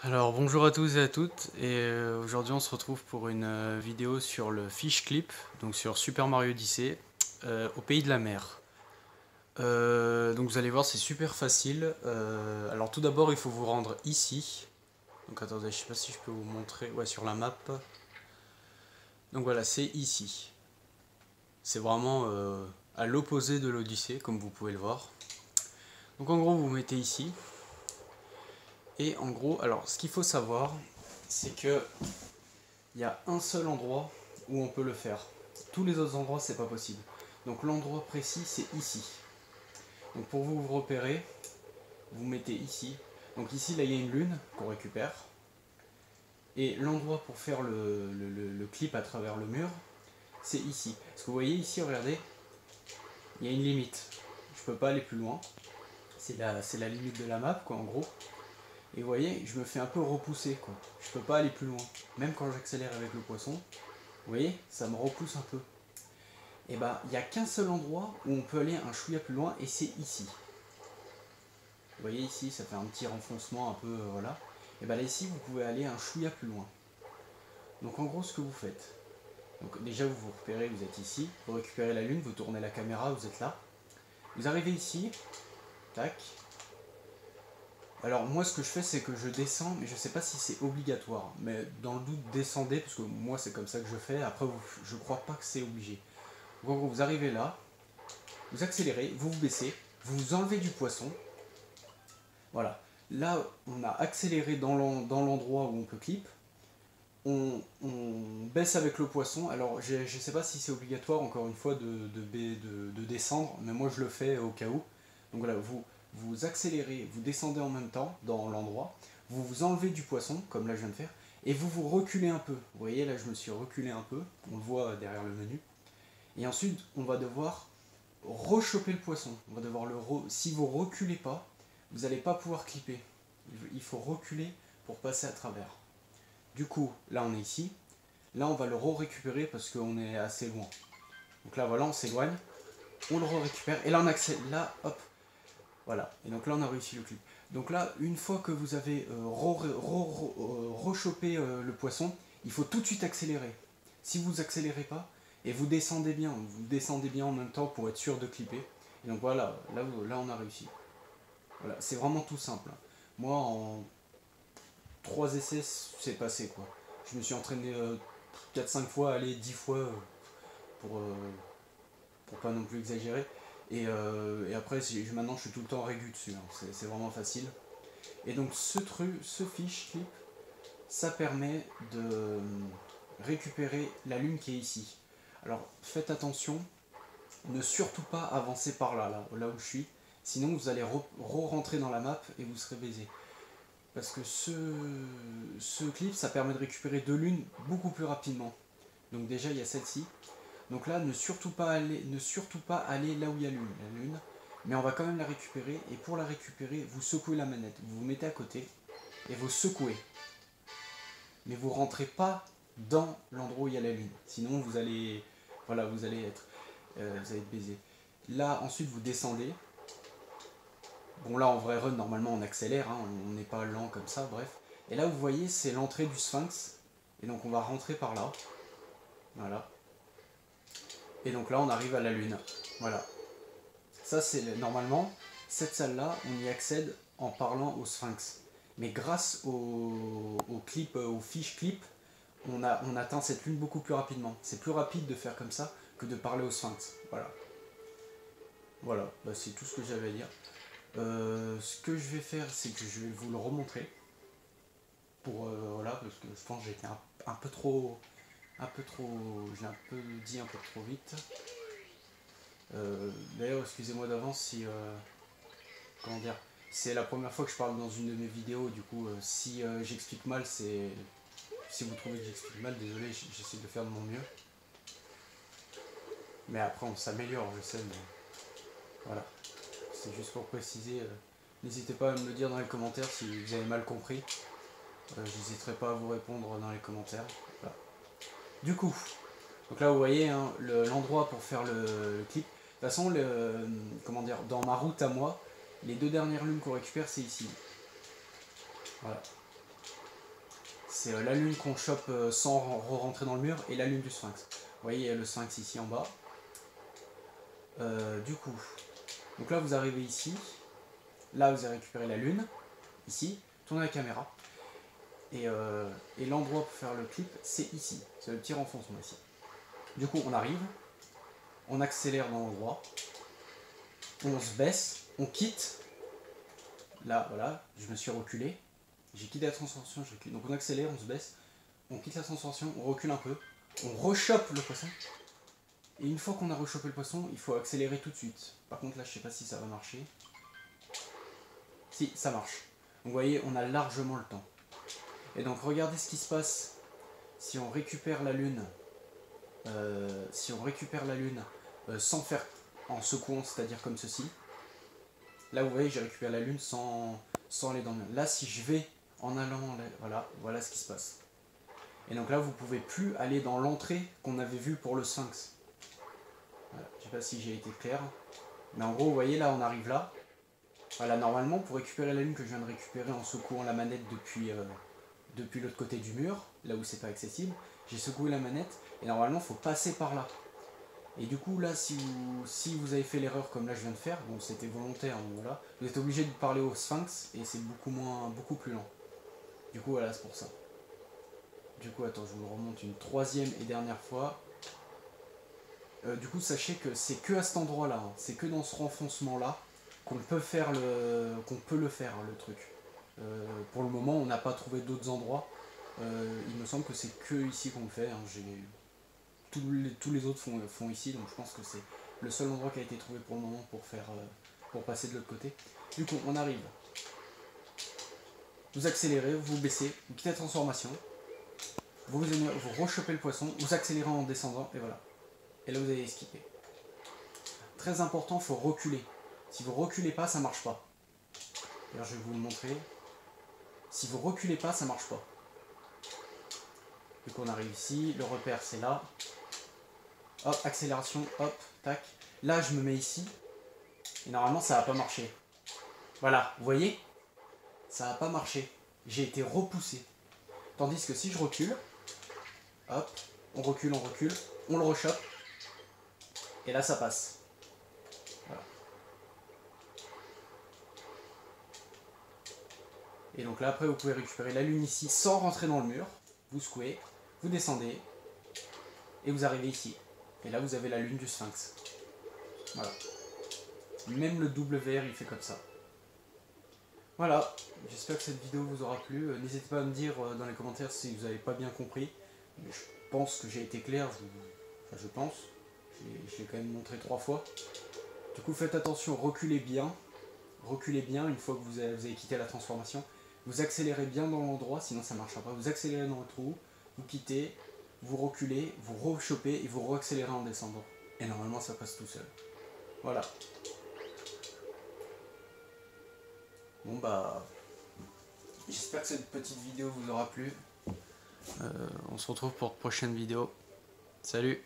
Alors bonjour à tous et à toutes, et aujourd'hui on se retrouve pour une vidéo sur le Fish Clip, donc sur Super Mario Odyssey, au pays de la mer. Donc vous allez voir, c'est super facile. Alors tout d'abord il faut vous rendre ici. Donc attendez, je sais pas si je peux vous montrer, ouais, sur la map. Donc voilà, c'est ici. C'est vraiment à l'opposé de l'Odyssée, comme vous pouvez le voir. Donc en gros vous mettez ici. Et en gros, alors ce qu'il faut savoir, c'est que il y a un seul endroit où on peut le faire. Tous les autres endroits, c'est pas possible. Donc l'endroit précis, c'est ici. Donc pour vous repérer, vous mettez ici. Donc ici, là, il y a une lune qu'on récupère. Et l'endroit pour faire le clip à travers le mur, c'est ici. Parce que vous voyez ici, regardez, il y a une limite. Je peux pas aller plus loin. C'est la limite de la map, quoi, en gros. Et vous voyez, je me fais un peu repousser, quoi. Je peux pas aller plus loin. Même quand j'accélère avec le poisson, vous voyez, ça me repousse un peu. Et bah, il n'y a qu'un seul endroit où on peut aller un chouïa plus loin, et c'est ici. Vous voyez ici, ça fait un petit renfoncement un peu, voilà. Et bah là ici, vous pouvez aller un chouïa plus loin. Donc en gros, ce que vous faites, donc déjà vous vous repérez, vous êtes ici, vous récupérez la lune, vous tournez la caméra, vous êtes là. Vous arrivez ici, tac. Alors moi ce que je fais c'est que je descends, mais je sais pas si c'est obligatoire. Mais dans le doute, descendez, parce que moi c'est comme ça que je fais, après je crois pas que c'est obligé. Donc en gros, vous arrivez là, vous accélérez, vous vous baissez, vous enlevez du poisson. Voilà. Là, on a accéléré dans l'endroit où on peut clip. On baisse avec le poisson. Alors, je ne sais pas si c'est obligatoire, encore une fois, de descendre, mais moi je le fais au cas où. Donc voilà, vous accélérez, vous descendez en même temps dans l'endroit, vous vous enlevez du poisson, comme là je viens de faire, et vous vous reculez un peu. Vous voyez, là je me suis reculé un peu, on le voit derrière le menu. Et ensuite, on va devoir rechoper le poisson. On va devoir si vous reculez pas, vous n'allez pas pouvoir clipper. Il faut reculer pour passer à travers. Du coup, là on est ici. Là on va le récupérer parce qu'on est assez loin. Donc là voilà, on s'éloigne. On le récupère. Et là on accède. Là, hop. Voilà. Et donc là on a réussi le clip. Donc là, une fois que vous avez rechopé le poisson, il faut tout de suite accélérer. Si vous accélérez pas, et vous descendez bien en même temps pour être sûr de clipper. Et donc voilà, là on a réussi. Voilà, c'est vraiment tout simple. Moi, en 3 essais, c'est passé quoi. Je me suis entraîné 4-5 fois, allez, 10 fois pour, euh, pour pas non plus exagérer. Et après, maintenant je suis tout le temps régu dessus. Hein. C'est vraiment facile. Et donc ce fiche clip, ça permet de récupérer la lune qui est ici. Alors faites attention, ne surtout pas avancer par là où je suis. Sinon vous allez re-rentrer dans la map et vous serez baisé. Parce que ce clip, ça permet de récupérer 2 lunes beaucoup plus rapidement. Donc déjà, il y a celle-ci. Donc là, ne surtout pas aller là où il y a la lune. Mais on va quand même la récupérer. Et pour la récupérer, vous secouez la manette. Vous vous mettez à côté et vous secouez. Mais vous rentrez pas dans l'endroit où il y a la lune. Sinon, vous allez être baisé. Là, ensuite, vous descendez. Bon là en vrai run normalement on accélère, hein, on n'est pas lent comme ça, bref. Et là vous voyez c'est l'entrée du sphinx. Et donc on va rentrer par là. Voilà. Et donc là on arrive à la lune. Voilà. Ça c'est normalement, cette salle là, on y accède en parlant au sphinx. Mais grâce au clip, au fiche clip, on atteint cette lune beaucoup plus rapidement. C'est plus rapide de faire comme ça que de parler au sphinx. Voilà. Voilà, bah, c'est tout ce que j'avais à dire. Ce que je vais faire, c'est que je vais vous le remontrer. Voilà, parce que je pense que j'ai été un peu trop. J'ai un peu dit un peu trop vite. D'ailleurs, excusez-moi d'avance si. Comment dire. C'est la première fois que je parle dans une de mes vidéos, du coup, si j'explique mal, c'est. Si vous trouvez que j'explique mal, désolé, j'essaie de faire de mon mieux. Mais après, on s'améliore, je sais, mais. Voilà. C'est juste pour préciser. N'hésitez pas à me le dire dans les commentaires si vous avez mal compris. J'hésiterai pas à vous répondre dans les commentaires. Voilà. Du coup, donc là vous voyez hein, l'endroit pour faire le clip. De toute façon, comment dire, dans ma route à moi, les 2 dernières lunes qu'on récupère, c'est ici. Voilà. c'est la lune qu'on chope sans rentrer dans le mur et la lune du sphinx. Vous voyez, il y a le sphinx ici en bas. Du coup, donc là vous arrivez ici, là vous avez récupéré la lune, ici, tournez la caméra, et l'endroit pour faire le clip c'est ici, c'est le petit renfoncement ici. Du coup on arrive, on accélère dans l'endroit, on se baisse, on quitte, là voilà, je me suis reculé, j'ai quitté la transformation, donc on accélère, on se baisse, on quitte la transformation, on recule un peu, on rechoppe le poisson. Et une fois qu'on a rechopé le poisson, il faut accélérer tout de suite. Par contre là je sais pas si ça va marcher. Si, ça marche. Donc vous voyez, on a largement le temps. Et donc regardez ce qui se passe si on récupère la lune. Sans faire en secouant, c'est-à-dire comme ceci. Là vous voyez, j'ai récupéré la lune sans aller dans le mur. Là si je vais en allant, voilà ce qui se passe. Et donc là vous pouvez plus aller dans l'entrée qu'on avait vue pour le sphinx. Voilà, je sais pas si j'ai été clair. Mais en gros, vous voyez, là, on arrive là. Voilà, normalement, pour récupérer la lune que je viens de récupérer en secouant la manette depuis l'autre côté du mur, là où c'est pas accessible, j'ai secoué la manette, et normalement, il faut passer par là. Et du coup, là, si vous avez fait l'erreur comme là je viens de faire, bon, c'était volontaire, donc voilà, vous êtes obligé de parler au sphinx, et c'est beaucoup plus lent. Du coup, voilà, c'est pour ça. Du coup, attends, je vous le remonte une troisième et dernière fois. Du coup, sachez que c'est que à cet endroit-là, hein, c'est que dans ce renfoncement-là qu'on peut le faire, le truc. Pour le moment, on n'a pas trouvé d'autres endroits. Il me semble que c'est que ici qu'on le fait. Hein. Tous les autres font ici, donc je pense que c'est le seul endroit qui a été trouvé pour le moment pour passer de l'autre côté. Du coup, on arrive. Vous accélérez, vous baissez, vous quittez la transformation, vous rechopez le poisson, vous accélérez en descendant, et voilà. Et là vous allez esquiver. Très important, il faut reculer. Si vous reculez pas, ça marche pas. D'ailleurs, je vais vous le montrer. Si vous reculez pas, ça marche pas. Du coup, on arrive ici. Le repère, c'est là. Hop, accélération, hop, tac. Là, je me mets ici. Et normalement, ça va pas marcher. Voilà, vous voyez? Ça va pas marcher. J'ai été repoussé. Tandis que si je recule, hop, on recule, on le rechoppe. Et là, ça passe. Voilà. Et donc là, après, vous pouvez récupérer la lune ici sans rentrer dans le mur. Vous secouez, vous descendez, et vous arrivez ici. Et là, vous avez la lune du sphinx. Voilà. Même le WR, il fait comme ça. Voilà. J'espère que cette vidéo vous aura plu. N'hésitez pas à me dire dans les commentaires si vous n'avez pas bien compris. Mais je pense que j'ai été clair. Je pense. Je l'ai quand même montré 3 fois. Du coup, faites attention, reculez bien. Reculez bien une fois que vous avez quitté la transformation. Vous accélérez bien dans l'endroit, sinon ça ne marchera pas. Vous accélérez dans le trou, vous quittez, vous reculez, vous rechopez et vous re-accélérez en descendant. Et normalement ça passe tout seul. Voilà. Bon bah... J'espère que cette petite vidéo vous aura plu. On se retrouve pour de prochaines vidéos. Salut!